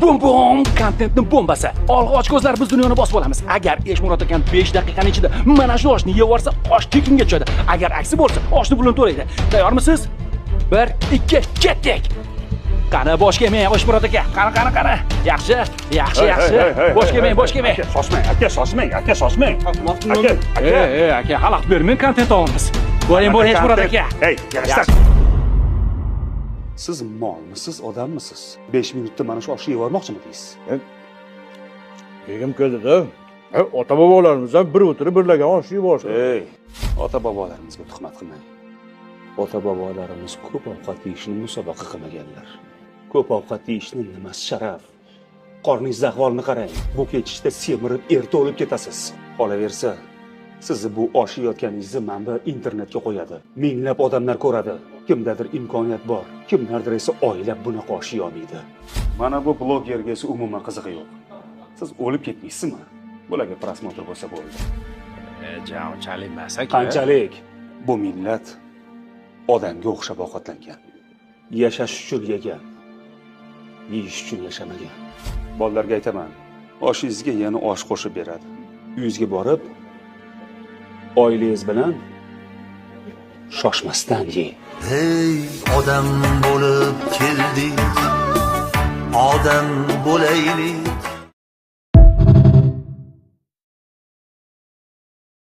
Bum bum, kontentning bombasi. Olg'a ochkozlar biz dunyoni bosib olamiz. Agar Eshmurod akam 5 daqiqaning ichida mana shu oshni yeb olsa, osh tekinga tushadi. Agar aksi bo'lsa, oshni pulini to'laydi. Tayyormisiz? 1, 2, ketdik. Qani bosh kelmang, Eshmurod aka. Qani. Yaxshi. Bosh kelmang. Aka, shoshmang. Aka, xalaqit bermang, kontent olamiz. Boring, Eshmurod aka. Hey, yarashtir. Siz molmisiz, odammisiz? 5 minutda mana shu oshni yevormoqchimisiz? Begim keldi-da. Ota bobolarimizdan bir o'tirib birlagan oshni yevorishdi. Ey, ota bobolarimizga tuhmat qilmang. Ota bobolarimiz ko'p ovqat yeyishni musobaqa qilmaganlar. Ko'p ovqat yeyishning nimasi sharaf? Qorningiz ahvolini qarang. Bu ketishda semirib erta o'lib ketasiz. Qolaversa, sizni bu osh yeyotganingizni manba internetga qo'yadi. Minglab odamlar ko'radi. Kimdadir imkoniyat bor, kimlardir esa oylab bunaqa osh yeyolmaydi. Mana bu blogerga esa umuman qizig'i yo'q. Siz o'lib ketmaysizmi? Bularga prosmotr bo'lsa bo'ldi. Unchalik emas aka. Qanchalik? Bu millat odamga o'xshab ovqatlangan. Yashash uchun yegan. Yeyish uchun yashamagan. Bolalarga aytaman, oshingizga yana osh qo'shib beradi. Uyingizga borib, oilangiz bilan shoshmasdan yeng. Hey, odam bo'lib keldik, odam bo'laylik.